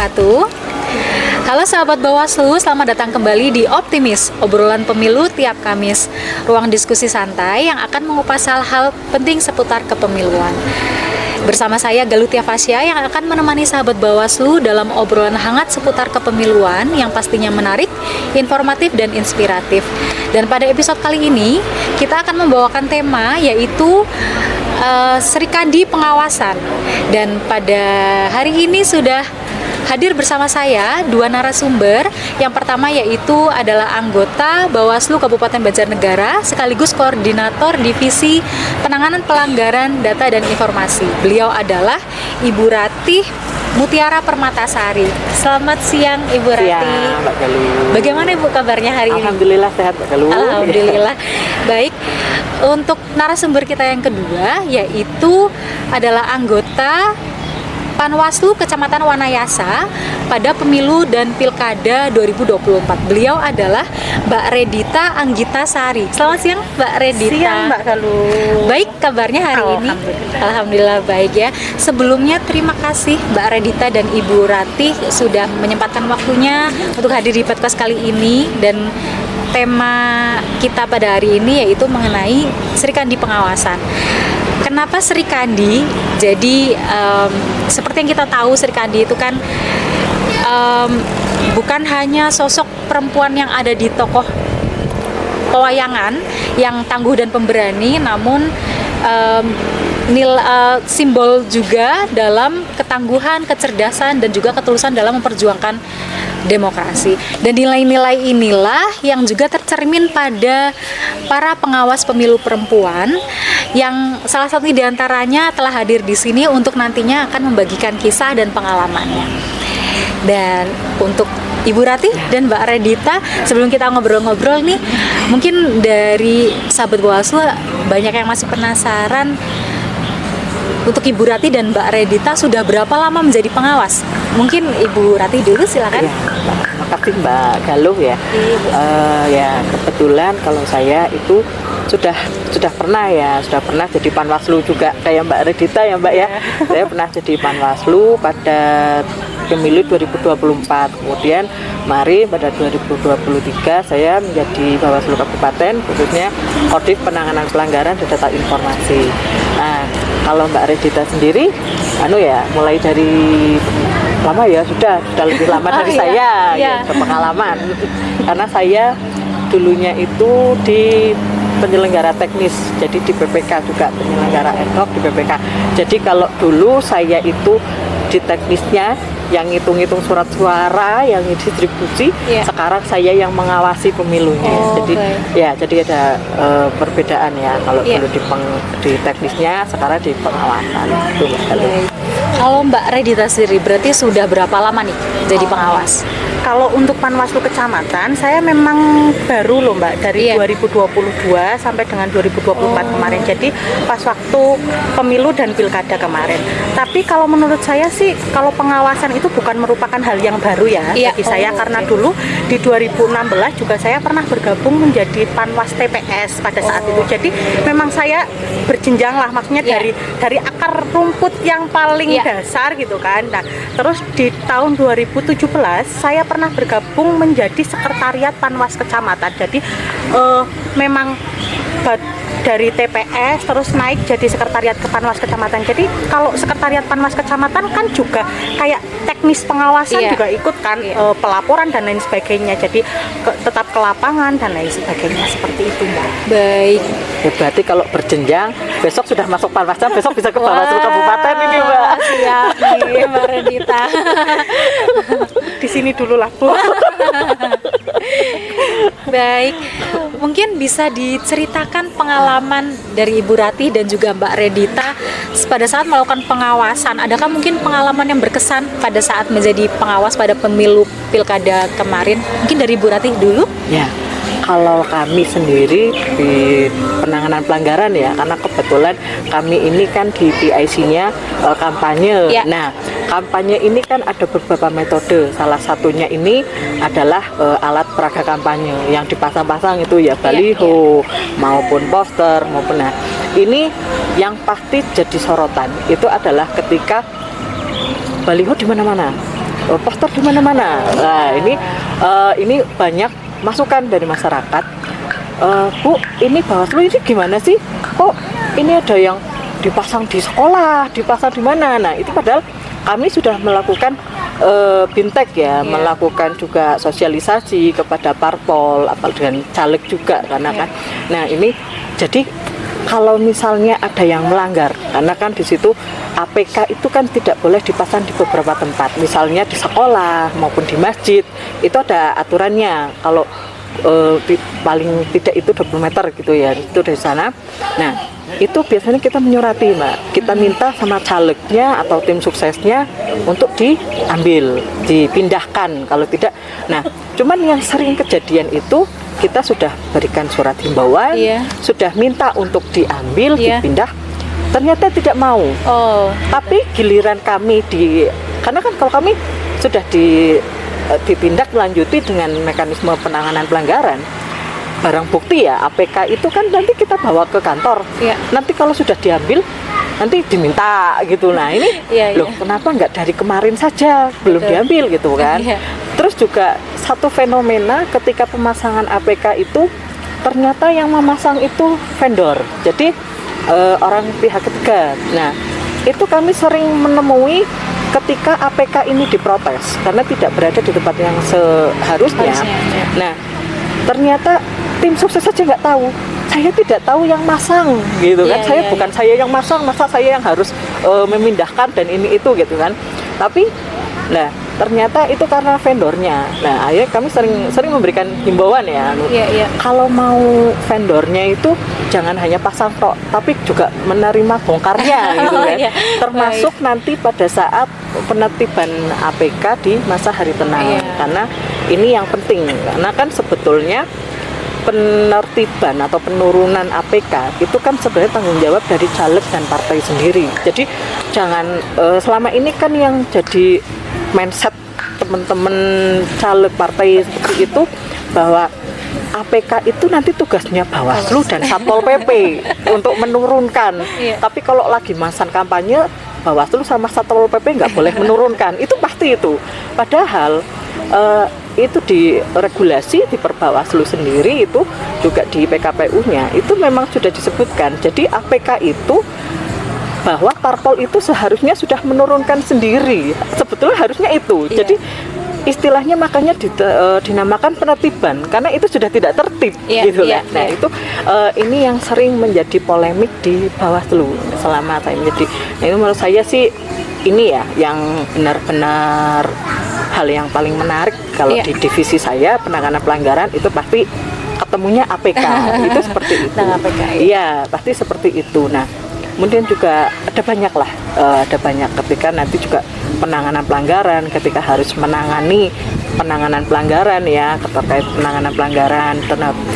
wabarakatuh. Halo sahabat Bawaslu, selamat datang kembali di Optimis, obrolan pemilu tiap Kamis. Ruang diskusi santai yang akan mengupas hal-hal penting seputar kepemiluan. Bersama saya Galutia Fasya yang akan menemani sahabat Bawaslu dalam obrolan hangat seputar kepemiluan yang pastinya menarik, informatif, dan inspiratif. Dan pada episode kali ini, kita akan membawakan tema yaitu Serikandi Pengawasan. Dan pada hari ini sudah hadir bersama saya dua narasumber. Yang pertama yaitu adalah anggota Bawaslu Kabupaten Banjarnegara sekaligus koordinator Divisi Penanganan Pelanggaran Data dan Informasi. Beliau adalah Ibu Ratih Mutiara Permatasari. Selamat siang Ibu Ratih. Siang, Mbak Galuh. Bagaimana Ibu kabarnya hari ini? Alhamdulillah sehat Mbak Galuh. Alhamdulillah. Baik. Untuk narasumber kita yang kedua yaitu adalah anggota Panwaslu Kecamatan Wanayasa pada Pemilu dan Pilkada 2024. Beliau adalah Mbak Redita Anggita Sari. Selamat siang Mbak Redita. Siang Mbak Galuh. Baik kabarnya hari ini? Alhamdulillah baik ya. Sebelumnya terima kasih Mbak Redita dan Ibu Ratih sudah menyempatkan waktunya untuk hadir di podcast kali ini. Dan tema kita pada hari ini yaitu mengenai Serikandi Pengawasan. Kenapa Serikandi? Jadi seperti yang kita tahu Serikandi itu kan bukan hanya sosok perempuan yang ada di tokoh pewayangan yang tangguh dan pemberani, namun simbol juga dalam ketangguhan, kecerdasan, dan juga ketulusan dalam memperjuangkan demokrasi. Dan nilai-nilai inilah yang juga tercermin pada para pengawas pemilu perempuan yang salah satu diantaranya telah hadir di sini untuk nantinya akan membagikan kisah dan pengalamannya. Dan untuk Ibu Ratih dan Mbak Redita, sebelum kita ngobrol-ngobrol nih, mungkin dari sahabat Bawaslu banyak yang masih penasaran. Untuk Ibu Ratih dan Mbak Redita sudah berapa lama menjadi pengawas? Mungkin Ibu Ratih dulu silakan. Ya, terima kasih Mbak Galuh ya. Ya kebetulan kalau saya itu sudah pernah jadi Panwaslu juga kayak Mbak Redita ya Mbak ya. Saya pernah jadi Panwaslu pada Pemilu 2024. Kemudian mari pada 2023 saya menjadi Bawaslu Kabupaten, khususnya Kodim Penanganan Pelanggaran dan Data Informasi. Nah, kalau Mbak Redita sendiri, mulai dari lama ya, sudah lebih lama dari saya, ya, pengalaman. Karena saya dulunya itu di penyelenggara teknis, jadi di BPK juga, penyelenggara ad hoc di BPK. Jadi kalau dulu saya itu di teknisnya yang ngitung-ngitung surat suara, yang distribusi, sekarang saya yang mengawasi pemilunya. Jadi ada perbedaan ya, kalau dulu di teknisnya, sekarang di pengawasan. Kalau Mbak Redita sendiri berarti sudah berapa lama nih jadi pengawas? Kalau untuk Panwaslu Kecamatan, saya memang baru loh Mbak, dari 2022 sampai dengan 2024 kemarin. Jadi pas waktu pemilu dan pilkada kemarin. Tapi kalau menurut saya sih, kalau pengawasan itu bukan merupakan hal yang baru ya bagi saya. Karena dulu di 2016 juga saya pernah bergabung menjadi Panwas TPS pada saat itu. Jadi memang saya berjenjang lah, maksudnya dari akar rumput yang paling dasar gitu kan. Nah, terus di tahun 2017 saya pernah bergabung menjadi sekretariat Panwas Kecamatan. Jadi memang dari TPS terus naik jadi sekretariat ke Panwas Kecamatan. Jadi kalau sekretariat Panwas Kecamatan kan juga kayak teknis pengawasan juga ikut kan, pelaporan dan lain sebagainya. Jadi tetap ke lapangan dan lain sebagainya, seperti itu Mbak. Baik. Berarti kalau berjenjang, besok sudah masuk Panwascam, besok bisa ke Bawaslu Kabupaten ini Mbak. Siap nih Mbak Redita. Di sini dulu lah Bu. Baik, mungkin bisa diceritakan pengalaman dari Ibu Ratih dan juga Mbak Redita pada saat melakukan pengawasan. Adakah mungkin pengalaman yang berkesan pada saat menjadi pengawas pada pemilu pilkada kemarin? Mungkin dari Ibu Ratih dulu? Ya, kalau kami sendiri di penanganan pelanggaran ya, karena kebetulan kami ini kan di PIC-nya kampanye. Nah, kampanye ini kan ada beberapa metode. Salah satunya ini adalah alat peraga kampanye yang dipasang-pasang itu ya, baliho maupun poster maupun. Nah, ini yang pasti jadi sorotan itu adalah ketika baliho di mana-mana. poster di mana-mana. Nah, ini banyak masukan dari masyarakat. Bu, ini Bawaslu ini gimana sih? Kok ini ada yang dipasang di sekolah, dipasang di mana? Nah, itu padahal kami sudah melakukan bintek ya, melakukan juga sosialisasi kepada parpol, apalagi dengan caleg juga karena kan. Nah, ini jadi kalau misalnya ada yang melanggar, karena kan di situ APK itu kan tidak boleh dipasang di beberapa tempat, misalnya di sekolah maupun di masjid, itu ada aturannya. Kalau paling tidak itu 20 meter gitu ya, itu dari sana. Nah, itu biasanya kita menyurati, Mbak. Kita minta sama calegnya atau tim suksesnya untuk diambil, dipindahkan kalau tidak. Nah, cuman yang sering kejadian itu kita sudah berikan surat himbauan, sudah minta untuk diambil, dipindah, ternyata tidak mau. Tapi giliran kami karena kan kalau kami sudah ditindaklanjuti dengan mekanisme penanganan pelanggaran, barang bukti ya APK itu kan nanti kita bawa ke kantor. Nanti kalau sudah diambil nanti diminta gitu. Nah ini loh kenapa nggak dari kemarin saja belum diambil gitu kan. Terus juga satu fenomena ketika pemasangan APK itu ternyata yang memasang itu vendor, jadi orang pihak ketiga. Nah itu kami sering menemui ketika APK ini diprotes karena tidak berada di tempat yang seharusnya. Nah, ternyata tim sukses saja nggak tahu. Saya tidak tahu yang masang, gitu kan? Bukan saya yang masang, masa saya yang harus memindahkan dan ini itu, gitu kan? Tapi, nah ternyata itu karena vendornya. Nah, akhirnya kami sering memberikan himbauan ya. Kalau mau vendornya itu jangan hanya pasang tok, tapi juga menerima bongkarnya gitu kan. Termasuk nanti pada saat penertiban APK di masa hari tenang. Karena ini yang penting. Karena kan sebetulnya penertiban atau penurunan APK itu kan sebenarnya tanggung jawab dari caleg dan partai sendiri. Jadi jangan selama ini kan yang jadi mindset teman-teman caleg partai seperti itu bahwa APK itu nanti tugasnya Bawaslu dan Satpol PP untuk menurunkan. Tapi kalau lagi masa kampanye Bawaslu sama Satpol PP nggak boleh menurunkan. Itu pasti itu. Padahal itu di regulasi di Perbawaslu sendiri itu juga di PKPU-nya itu memang sudah disebutkan. Jadi APK itu bahwa parpol itu seharusnya sudah menurunkan sendiri. Sebetulnya harusnya itu. Jadi istilahnya makanya dinamakan penertiban karena itu sudah tidak tertib gitu kan. Nah, itu ini yang sering menjadi polemik di Bawaslu selama saya menjadi. Nah, itu menurut saya sih ini ya yang benar-benar hal yang paling menarik kalau di divisi saya penanganan pelanggaran itu pasti ketemunya APK. Itu seperti itu. Iya, pasti seperti itu. Nah, kemudian juga ada banyak ketika nanti juga penanganan pelanggaran, ketika harus menangani penanganan pelanggaran ya, terkait penanganan pelanggaran di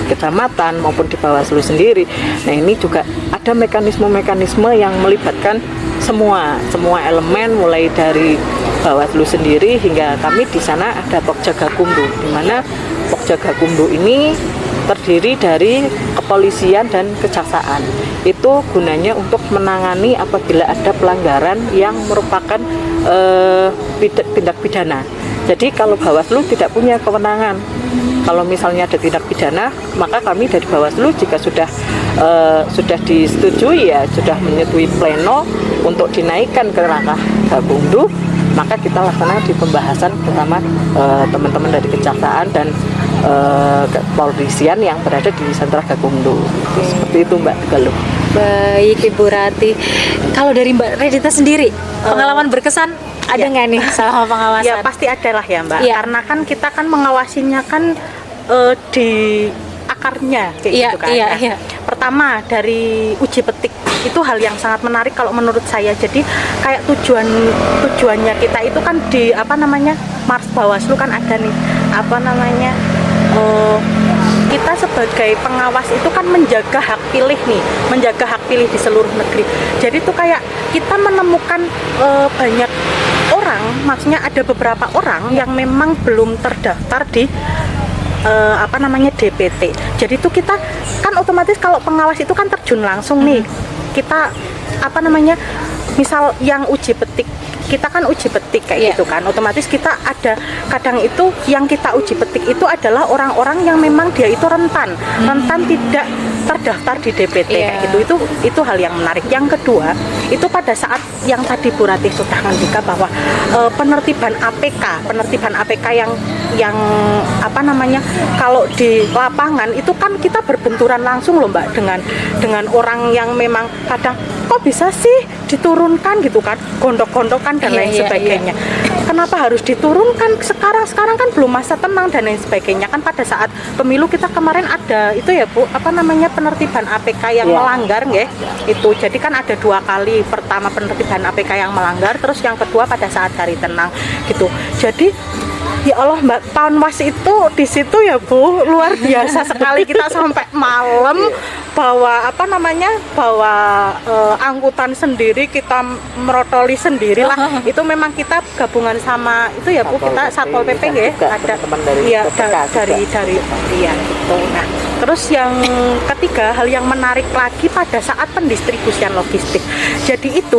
kecamatan maupun di Bawaslu sendiri. Nah ini juga ada mekanisme-mekanisme yang melibatkan semua elemen mulai dari Bawaslu sendiri hingga kami di sana ada Pokja Gakumdu, di mana Pokja Gakumdu ini terdiri dari kepolisian dan kejaksaan. Itu gunanya untuk menangani apabila ada pelanggaran yang merupakan tindak pidana. Jadi kalau Bawaslu tidak punya kewenangan. Kalau misalnya ada tindak pidana, maka kami dari Bawaslu jika sudah disetujui ya, sudah menyetujui pleno untuk dinaikkan ke ranah Gakumdu, maka kita laksanakan di pembahasan bersama teman-teman dari kejaksaan dan kepolisian yang berada di sentra Gakumdu. Seperti itu Mbak Galuh. Baik Ibu Rati. Kalau dari Mbak Redita sendiri, pengalaman berkesan ada nggak nih selama pengawasan? Ya pasti ada lah ya Mbak. Karena kan kita kan mengawasinya kan di akarnya kayak gitu kan. Pertama dari uji petik itu hal yang sangat menarik kalau menurut saya. Jadi kayak tujuannya kita itu kan di Mars Bawaslu kan ada nih kita sebagai pengawas itu kan menjaga hak pilih di seluruh negeri. Jadi itu kayak kita menemukan banyak orang, maksudnya ada beberapa orang yang memang belum terdaftar di DPT. Jadi itu kita kan otomatis kalau pengawas itu kan terjun langsung nih. Kita misal yang uji petik, kita kan uji petik kayak gitu kan, otomatis kita ada kadang itu yang kita uji petik itu adalah orang-orang yang memang dia itu rentan tidak terdaftar di DPT kayak gitu. Itu hal yang menarik. Yang kedua itu pada saat yang tadi Bu Ratih sudah ngendika bahwa penertiban APK yang apa namanya, kalau di lapangan itu kan kita berbenturan langsung loh Mbak dengan orang yang memang kadang kok bisa sih diturunkan gitu kan, gondok-gondokan dan lain sebagainya. Kenapa harus diturunkan sekarang kan belum masa tenang dan lain sebagainya. Kan pada saat pemilu kita kemarin ada itu ya Bu, apa namanya, penertiban APK yang melanggar nggih. Itu jadi kan ada 2 kali, pertama penertiban APK yang melanggar, terus yang kedua pada saat hari tenang gitu. Jadi ya Allah Mbak, Panwas itu di situ ya Bu, luar biasa sekali. Kita sampai malam bawa apa namanya, bawa angkutan sendiri, kita merotoli sendiri lah. Itu memang kita gabungan sama itu ya Bu, kita Satpol PP ya, ada ya dari iya gitu. Nah, terus yang ketiga, hal yang menarik lagi pada saat pendistribusian logistik. Jadi itu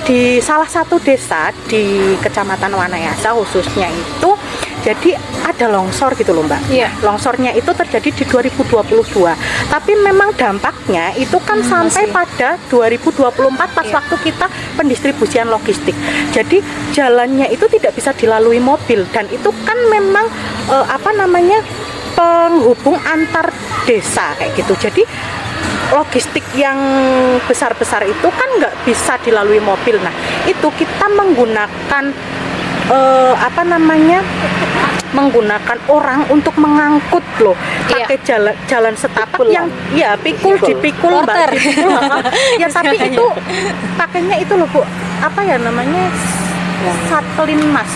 di salah satu desa di Kecamatan Wanayasa khususnya itu, jadi ada longsor gitu loh Mbak. Longsornya itu terjadi di 2022. Tapi memang dampaknya itu kan sampai pada 2024 pas waktu kita pendistribusian logistik. Jadi jalannya itu tidak bisa dilalui mobil, dan itu kan memang apa namanya, penghubung antar desa kayak gitu. Jadi logistik yang besar-besar itu kan nggak bisa dilalui mobil. Nah itu kita menggunakan apa namanya, menggunakan orang untuk mengangkut loh, pakai jalan setapak yang dipikul Mbak, dipikul. Ya tapi itu pakainya itu loh Bu, apa ya namanya, satelin mas.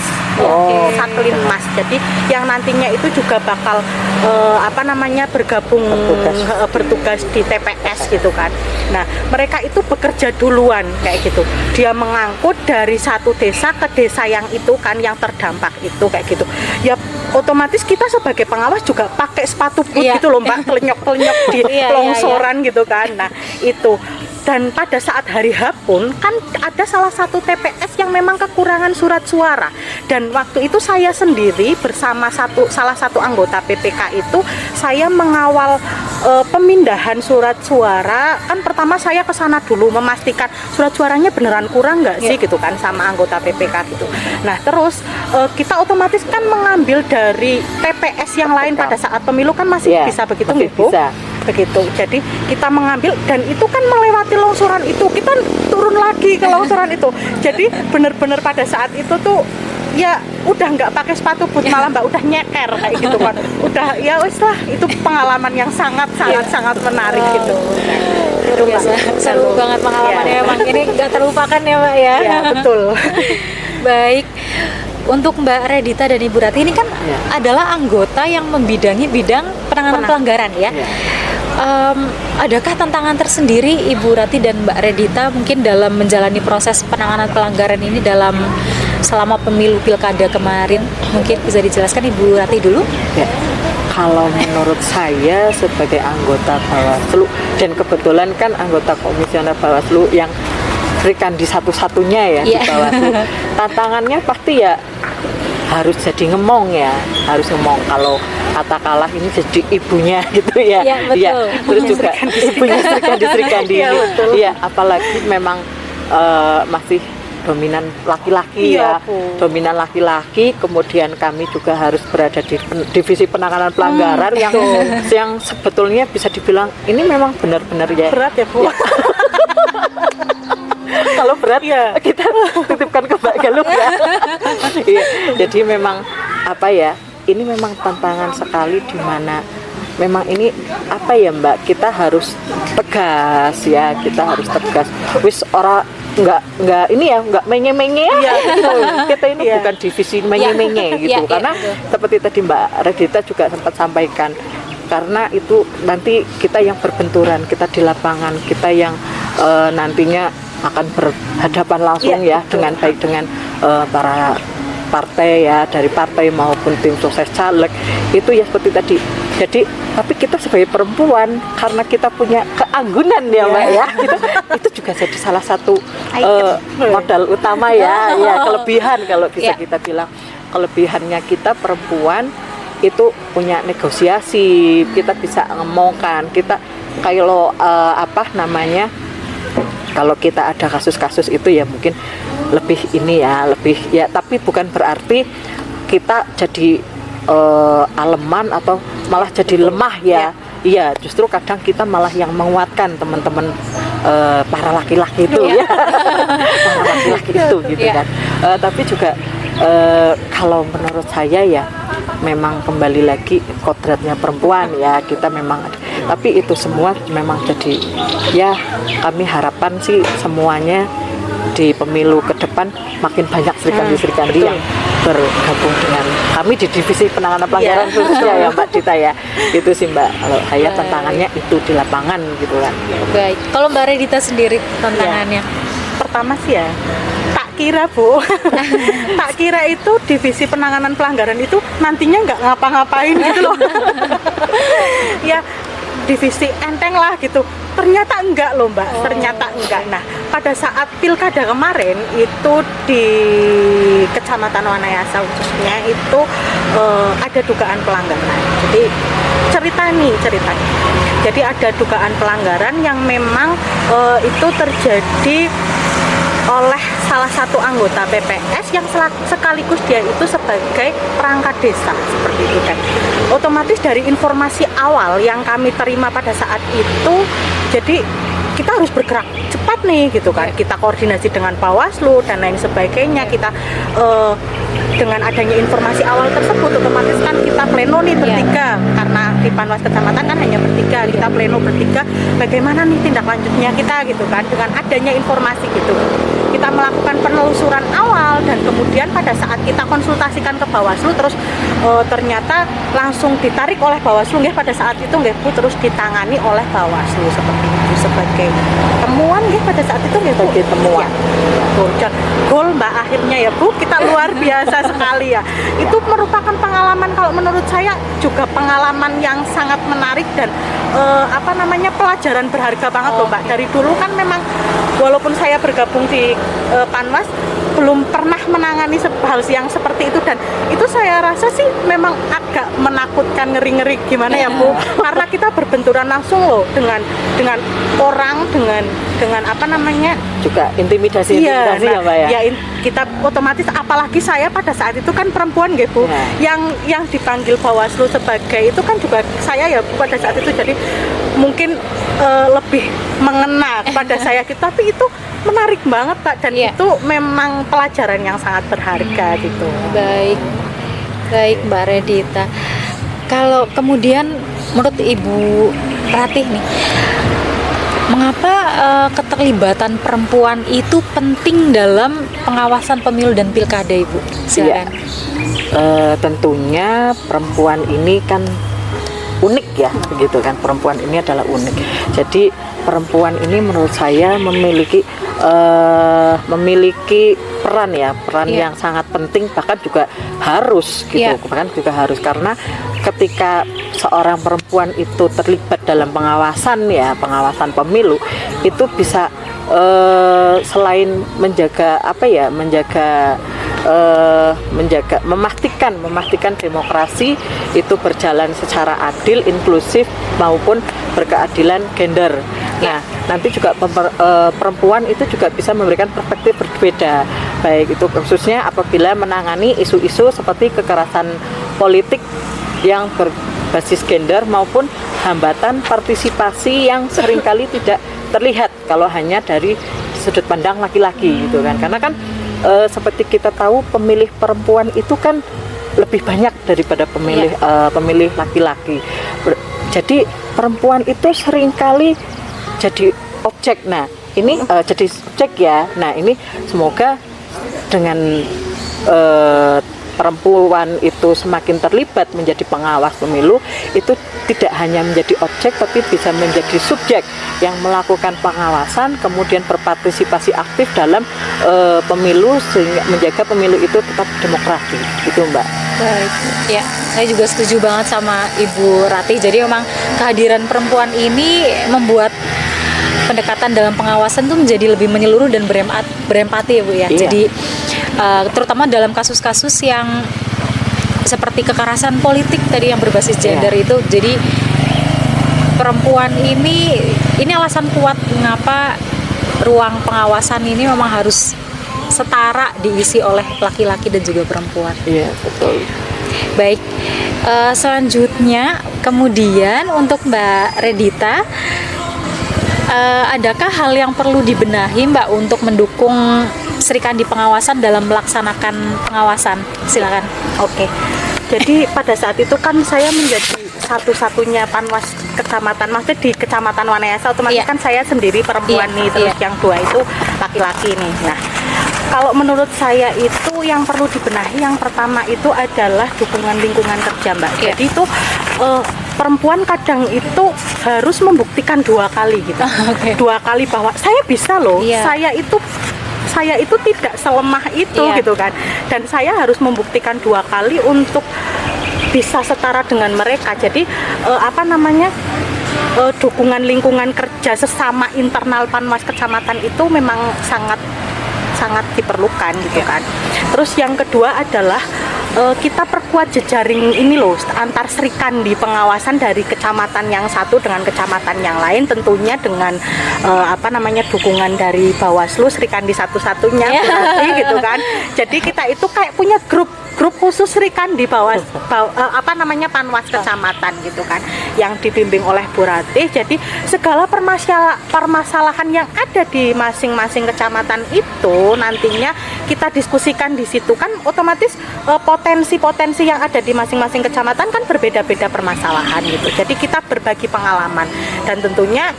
Satelin mas. Jadi yang nantinya itu juga bakal apa namanya, bertugas di TPS gitu kan. Nah mereka itu bekerja duluan kayak gitu. Dia mengangkut dari satu desa ke desa yang itu kan, yang terdampak itu kayak gitu. Ya otomatis kita sebagai pengawas juga pakai sepatu boot gitu loh Mbak, telenyok-telenyok di longsoran gitu kan. Nah itu. Dan pada saat hari H pun kan ada salah satu TPS yang memang kekurangan surat suara, dan waktu itu saya sendiri bersama salah satu anggota PPK itu saya mengawal pemindahan surat suara. Kan pertama saya ke sana dulu memastikan surat suaranya beneran kurang nggak sih gitu kan sama anggota PPK gitu. Nah terus kita otomatis kan mengambil dari TPS yang lain pada saat pemilu kan masih bisa begitu nggih Bu? Begitu. Jadi kita mengambil, dan itu kan melewati longsoran itu, kita turun lagi ke longsoran itu. Jadi benar-benar pada saat itu tuh ya udah nggak pakai sepatu boot, malah Mbak udah nyeker kayak gitu kan. Udah ya wis lah, itu pengalaman yang sangat menarik gitu. Luar biasa, seru banget pengalamannya. Emang ini nggak terlupakan ya Mbak ya. Ya betul. Baik. Untuk Mbak Redita dan Ibu Ratih ini kan adalah anggota yang membidangi bidang penanganan pelanggaran ya. Adakah tantangan tersendiri Ibu Ratih dan Mbak Redita mungkin dalam menjalani proses penanganan pelanggaran ini dalam selama pemilu pilkada kemarin? Mungkin bisa dijelaskan Ibu Ratih dulu? Ya. Kalau menurut saya sebagai anggota Bawaslu, dan kebetulan kan anggota komisioner Bawaslu yang Rikandi satu-satunya ya di Bawaslu, tantangannya pasti ya harus jadi ngemong ya, harus ngemong. Kalau kata kalah ini jadi ibunya gitu ya. Iya betul. Ya, terus juga ibunya Srikandi ini. Iya, apalagi memang masih dominan laki-laki ya, dominan laki-laki. Kemudian kami juga harus berada di divisi penanganan pelanggaran yang sebetulnya bisa dibilang ini memang benar-benar ya berat ya Bu. Ya. Kalau berat kita titipkan ke Mbak Galuh ya. Iya, jadi memang apa ya, ini memang tantangan sekali, di mana memang ini apa ya Mbak, kita harus tegas ya, kita harus tegas. Wis ora nggak ini ya, nggak menye-menye ya gitu. Kita ini bukan divisi menye-menye gitu. Karena seperti tadi Mbak Redita juga sempat sampaikan, karena itu nanti kita yang berbenturan, kita di lapangan, kita yang nantinya akan berhadapan langsung dengan baik dengan para partai ya, dari partai maupun tim sukses caleg itu ya seperti tadi. Jadi tapi kita sebagai perempuan karena kita punya keanggunan ya Mbak ya, itu juga jadi salah satu modal utama ya, kelebihan kalau bisa kita bilang. Kelebihannya kita perempuan itu punya negosiasi, kita bisa ngomongkan, kita kalau kalau kita ada kasus-kasus itu ya mungkin lebih tapi bukan berarti kita jadi aleman atau malah jadi lemah ya. Iya, justru kadang kita malah yang menguatkan teman-teman para laki-laki itu ya. Para laki-laki itu gitu kan. Tapi juga kalau menurut saya ya memang kembali lagi kodratnya perempuan ya, kita memang tapi itu semua memang jadi ya kami harapan sih semuanya di pemilu ke depan makin banyak serikandi-serikandi yang bergabung dengan kami di divisi penanganan pelanggaran khususnya ya Mbak Dita ya. Itu sih Mbak, kalau saya tantangannya itu di lapangan gitu kan. Baik, kalau Mbak Redita sendiri tantangannya? Pertama sih ya, tak kira Bu, tak kira itu divisi penanganan pelanggaran itu nantinya nggak ngapa-ngapain gitu loh. Ya divisi enteng lah gitu, ternyata enggak loh Mbak, ternyata enggak. Nah pada saat pilkada kemarin itu di Kecamatan Wanayasa khususnya itu ada dugaan pelanggaran. Jadi ceritanya jadi ada dugaan pelanggaran yang memang itu terjadi oleh salah satu anggota PPS yang sekaligus dia itu sebagai perangkat desa seperti itu kan. Otomatis dari informasi awal yang kami terima pada saat itu, jadi kita harus bergerak cepat nih gitu kan. Kita koordinasi dengan Bawaslu dan lain sebagainya. Kita dengan adanya informasi awal tersebut otomatis kan kita pleno nih bertiga, karena di Panwas Kecamatan kan hanya bertiga, kita pleno bertiga bagaimana nih tindak lanjutnya kita gitu kan. Dengan adanya informasi gitu kita melakukan penelusuran awal dan kemudian pada saat kita konsultasikan ke Bawaslu terus ternyata langsung ditarik oleh Bawaslu nggih pada saat itu nggih Bu, terus ditangani oleh Bawaslu seperti itu sebagai temuan nggih pada saat itu nggih sebagai temuan. Gol Mbak akhirnya ya Bu, kita luar biasa sekali ya. Itu merupakan pengalaman kalau menurut saya juga pengalaman yang sangat menarik dan pelajaran berharga banget loh Mbak. Dari dulu kan memang walaupun saya bergabung di Panwas belum pernah menangani hal yang seperti itu, dan itu saya rasa sih memang agak menakutkan, ngeri-ngeri gimana ya Bu, karena kita berbenturan langsung loh dengan orang, dengan juga intimidasi ya Mbak ya. Kita otomatis apalagi saya pada saat itu kan perempuan gitu yang dipanggil Bawaslu sebagai itu kan juga saya ya pada saat itu, jadi mungkin lebih mengena pada saya gitu, tapi itu menarik banget Pak, dan itu memang pelajaran yang sangat berharga gitu. Baik Mbak Redita, kalau kemudian menurut Ibu Ratih nih, mengapa keterlibatan perempuan itu penting dalam pengawasan pemilu dan pilkada Ibu? Silakan. Tentunya perempuan ini kan unik ya, begitu kan, perempuan ini adalah unik. Jadi perempuan ini menurut saya memiliki peran yang sangat penting, bahkan juga harus gitu, bahkan juga harus, karena ketika seorang perempuan itu terlibat dalam pengawasan pemilu itu bisa selain memastikan demokrasi itu berjalan secara adil, inklusif maupun berkeadilan gender. Nah, nanti juga perempuan itu juga bisa memberikan perspektif berbeda, baik itu khususnya apabila menangani isu-isu seperti kekerasan politik yang berbasis gender maupun hambatan partisipasi yang seringkali tidak terlihat kalau hanya dari sudut pandang laki-laki gitu kan. Karena kan seperti kita tahu pemilih perempuan itu kan lebih banyak daripada pemilih laki-laki. Jadi perempuan itu seringkali jadi objek. Nah, ini jadi objek ya. Nah, ini semoga dengan perempuan itu semakin terlibat menjadi pengawas pemilu, itu tidak hanya menjadi objek tapi bisa menjadi subjek yang melakukan pengawasan, kemudian berpartisipasi aktif dalam pemilu sehingga menjaga pemilu itu tetap demokrasi. Itu Mbak. Baik, ya, saya juga setuju banget sama Ibu Rati. Jadi memang kehadiran perempuan ini membuat pendekatan dalam pengawasan tuh menjadi lebih menyeluruh dan berempati ya Bu ya. Iya. Jadi terutama dalam kasus-kasus yang seperti kekerasan politik tadi yang berbasis gender itu. Jadi perempuan ini alasan kuat mengapa ruang pengawasan ini memang harus setara diisi oleh laki-laki dan juga perempuan. Iya, betul. Baik, selanjutnya kemudian untuk Mbak Redita, adakah hal yang perlu dibenahi Mbak untuk mendukung Sri Kandi pengawasan dalam melaksanakan pengawasan? Silakan. Oke. Jadi pada saat itu kan saya menjadi satu-satunya panwas kecamatan, maksudnya di kecamatan Wanayasa otomatis kan saya sendiri perempuan nih, terus yang dua itu laki-laki nih. Nah, kalau menurut saya itu yang perlu dibenahi yang pertama itu adalah dukungan lingkungan kerja Mbak. Jadi itu perempuan kadang itu harus membuktikan 2 kali gitu. 2 kali bahwa saya bisa loh, saya itu tidak selemah itu gitu kan, dan saya harus membuktikan 2 kali untuk bisa setara dengan mereka. Jadi dukungan lingkungan kerja sesama internal panwas kecamatan itu memang sangat diperlukan gitu kan. Terus yang kedua adalah kita perkuat jejaring ini loh antar Sri Kandi pengawasan dari kecamatan yang satu dengan kecamatan yang lain, tentunya dengan dukungan dari Bawaslu Sri Kandi satu-satunya berarti gitu kan. Jadi kita itu kayak punya grup khusus Sri Kandi panwas kecamatan gitu kan, yang dibimbing oleh Bu Ratih. Jadi segala permasalahan yang ada di masing-masing kecamatan itu nantinya kita diskusikan di situ kan, otomatis potensi-potensi yang ada di masing-masing kecamatan kan berbeda-beda permasalahan gitu. Jadi kita berbagi pengalaman dan tentunya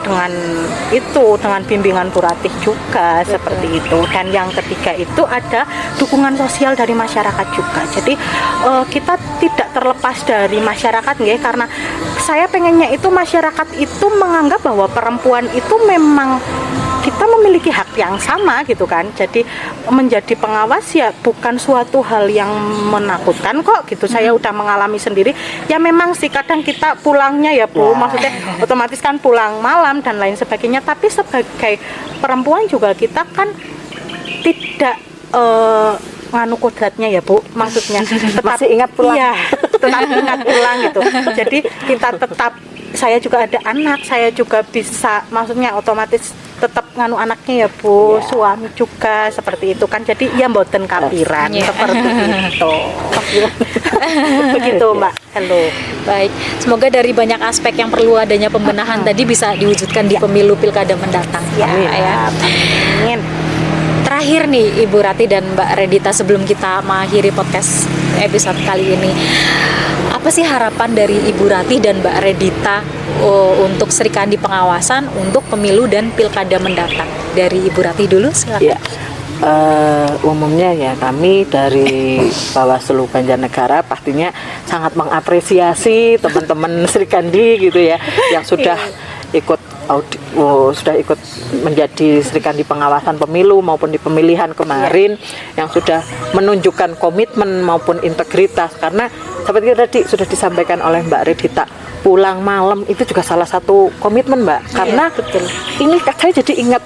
dengan bimbingan Bu Ratih juga. Betul. Seperti itu. Dan yang ketiga itu ada dukungan sosial dari masyarakat juga. Jadi kita tidak terlepas dari masyarakat ya, karena saya pengennya itu masyarakat itu menganggap bahwa perempuan itu memang kita memiliki hak yang sama gitu kan. Jadi menjadi pengawas ya bukan suatu hal yang menakutkan kok gitu. Saya udah mengalami sendiri. Ya memang sih kadang kita pulangnya ya Bu, maksudnya otomatis kan pulang malam dan lain sebagainya. Tapi sebagai perempuan juga kita kan tidak nganu kodratnya ya Bu, maksudnya tetap masih ingat pulang. Iya, tetap ingat pulang gitu. Jadi kita tetap, saya juga ada anak, saya juga bisa, maksudnya otomatis tetap nganu anaknya ya Bu, suami juga seperti itu kan. Jadi ya mboten kapiran seperti itu. Begitu Mbak. Halo. Baik, semoga dari banyak aspek yang perlu adanya pembenahan tadi bisa diwujudkan di pemilu pilkada mendatang. Amin. Terakhir nih Ibu Rati dan Mbak Redita, sebelum kita mengakhiri podcast episode kali ini, apa sih harapan dari Ibu Rati dan Mbak Redita untuk Sri Kandi pengawasan untuk pemilu dan pilkada mendatang? Dari Ibu Rati dulu, silakan. Ya, umumnya ya kami dari Bawaslu Banjarnegara pastinya sangat mengapresiasi teman-teman Sri Kandi gitu ya, yang sudah ikut sudah ikut menjadi Sri Kandi pengawasan pemilu maupun di pemilihan kemarin, yang sudah menunjukkan komitmen maupun integritas. Karena seperti tadi sudah disampaikan oleh Mbak Redita, pulang malam itu juga salah satu komitmen Mbak. Karena ini saya jadi ingat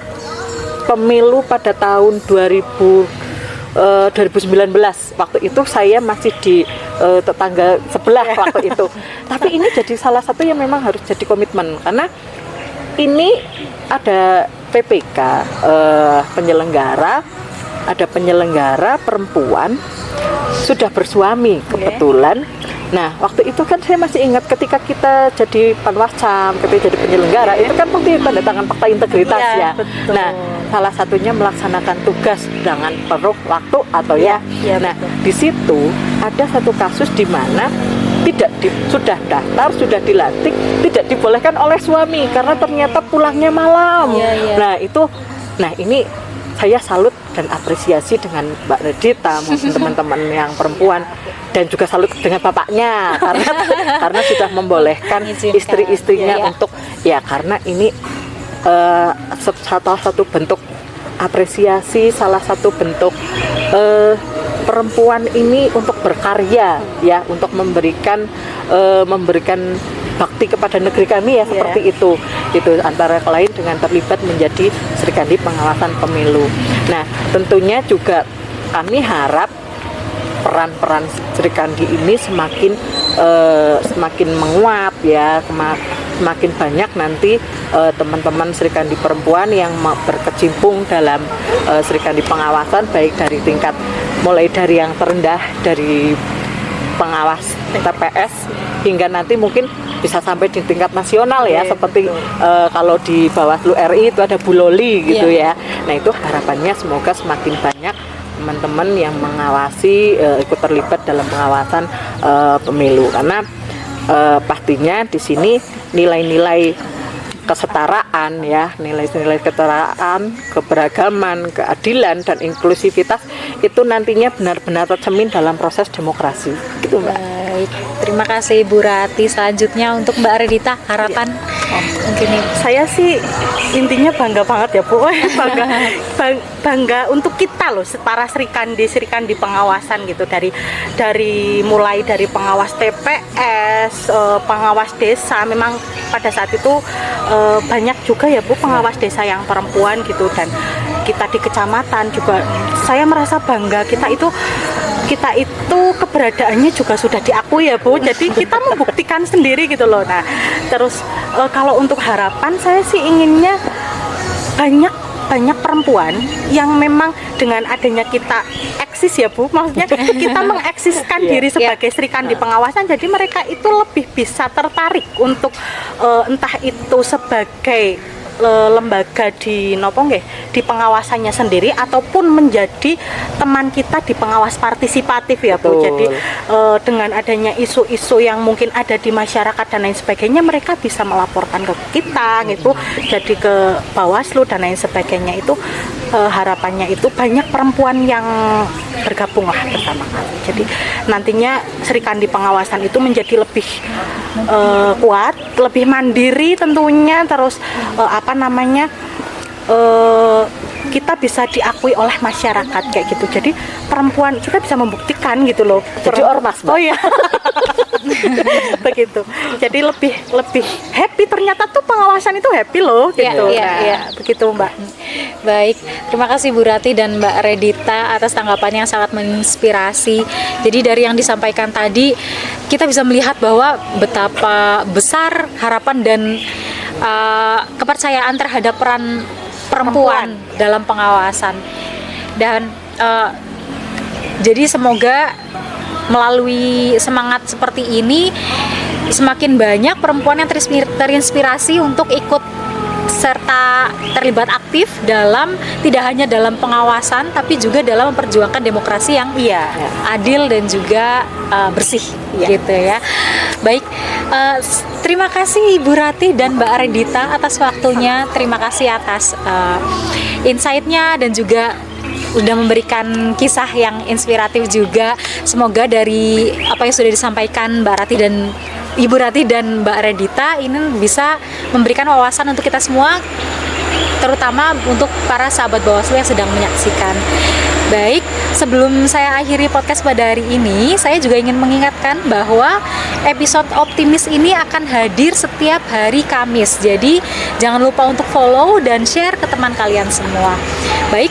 pemilu pada tahun 2019, waktu itu saya masih di tetangga sebelah waktu itu. Tapi ini jadi salah satu yang memang harus jadi komitmen, karena ini ada PPK penyelenggara, ada penyelenggara perempuan sudah bersuami kebetulan. Nah waktu itu kan saya masih ingat ketika kita jadi panwascam, ketika jadi penyelenggara itu kan pasti tanda tangan fakta integritas ya. Betul. Nah salah satunya melaksanakan tugas dengan penuh waktu atau nah di situ ada satu kasus di mana sudah daftar, sudah dilantik, tidak dibolehkan oleh suami karena ternyata pulangnya malam. Nah ini saya salut dan apresiasi dengan Mbak Redita maupun teman-teman yang perempuan, dan juga salut dengan bapaknya karena sudah membolehkan istri-istrinya untuk ya, karena ini salah satu bentuk apresiasi, salah satu bentuk perempuan ini untuk berkarya ya, untuk memberikan bakti kepada negeri kami ya, seperti itu antara lain dengan terlibat menjadi Serikandi Pengawasan Pemilu. Nah, tentunya juga kami harap peran-peran Serikandi ini semakin menguat ya, semakin banyak nanti teman-teman Serikandi perempuan yang berkecimpung dalam Serikandi pengawasan, baik dari tingkat mulai dari yang terendah dari pengawas TPS hingga nanti mungkin bisa sampai di tingkat nasional ya, seperti kalau di Bawaslu RI itu ada Bu Loli gitu ya. Nah, itu harapannya semoga semakin banyak teman-teman yang mengawasi ikut terlibat dalam pengawasan pemilu, karena pastinya di sini nilai-nilai kesetaraan ya, nilai-nilai kesetaraan, keberagaman, keadilan dan inklusivitas itu nantinya benar-benar tercermin dalam proses demokrasi. Gitu, Mbak. Baik, terima kasih Ibu Rati. Selanjutnya untuk Mbak Redita, harapan mungkin nih. Saya sih intinya bangga banget ya Bu, bangga untuk kita loh, para Serikandi pengawasan gitu, dari mulai dari pengawas TPS, pengawas desa. Memang pada saat itu banyak juga ya Bu pengawas desa yang perempuan gitu, dan kita di kecamatan juga saya merasa bangga, kita itu keberadaannya juga sudah diakui ya Bu, jadi kita membuktikan sendiri gitu loh. Nah, terus kalau untuk harapan saya sih inginnya banyak perempuan yang memang dengan adanya kita eksis ya Bu, maksudnya kita mengeksiskan diri sebagai Serikandi pengawasan, jadi mereka itu lebih bisa tertarik untuk entah itu sebagai lembaga di pengawasannya sendiri ataupun menjadi teman kita di pengawas partisipatif ya Bu. Jadi dengan adanya isu-isu yang mungkin ada di masyarakat dan lain sebagainya, mereka bisa melaporkan ke kita gitu, jadi ke Bawaslu dan lain sebagainya. Itu harapannya itu banyak perempuan yang bergabung lah bersama kami. Jadi nantinya Serikandi pengawasan itu menjadi lebih kuat, lebih mandiri tentunya, terus kita bisa diakui oleh masyarakat kayak gitu. Jadi perempuan kita bisa membuktikan gitu loh. Jadi ormas, Mbak. Oh iya. Begitu. Jadi lebih happy, ternyata tuh pengawasan itu happy loh gitu. Begitu Mbak. Baik, terima kasih Bu Rati dan Mbak Redita atas tanggapannya yang sangat menginspirasi. Jadi dari yang disampaikan tadi, kita bisa melihat bahwa betapa besar harapan dan kepercayaan terhadap peran perempuan dalam pengawasan. Dan jadi semoga melalui semangat seperti ini semakin banyak perempuan yang terinspirasi untuk ikut serta terlibat aktif dalam, tidak hanya dalam pengawasan tapi juga dalam memperjuangkan demokrasi yang adil dan juga bersih gitu ya. Baik, terima kasih Ibu Rati dan Mbak Redita atas waktunya. Terima kasih atas insight-nya dan juga udah memberikan kisah yang inspiratif juga. Semoga dari apa yang sudah disampaikan Mbak Rati dan Ibu Rati dan Mbak Redita ini bisa memberikan wawasan untuk kita semua, terutama untuk para sahabat Bawaslu yang sedang menyaksikan. Baik, sebelum saya akhiri podcast pada hari ini, saya juga ingin mengingatkan bahwa episode Optimis ini akan hadir setiap hari Kamis. Jadi jangan lupa untuk follow dan share ke teman kalian semua. Baik,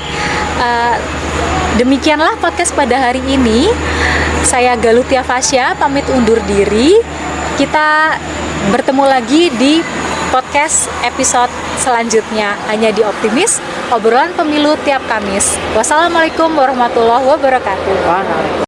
demikianlah podcast pada hari ini. Saya Galutia Fasya pamit undur diri. Kita bertemu lagi di podcast episode selanjutnya hanya di Optimis, obrolan pemilu tiap Kamis. Wassalamualaikum warahmatullahi wabarakatuh.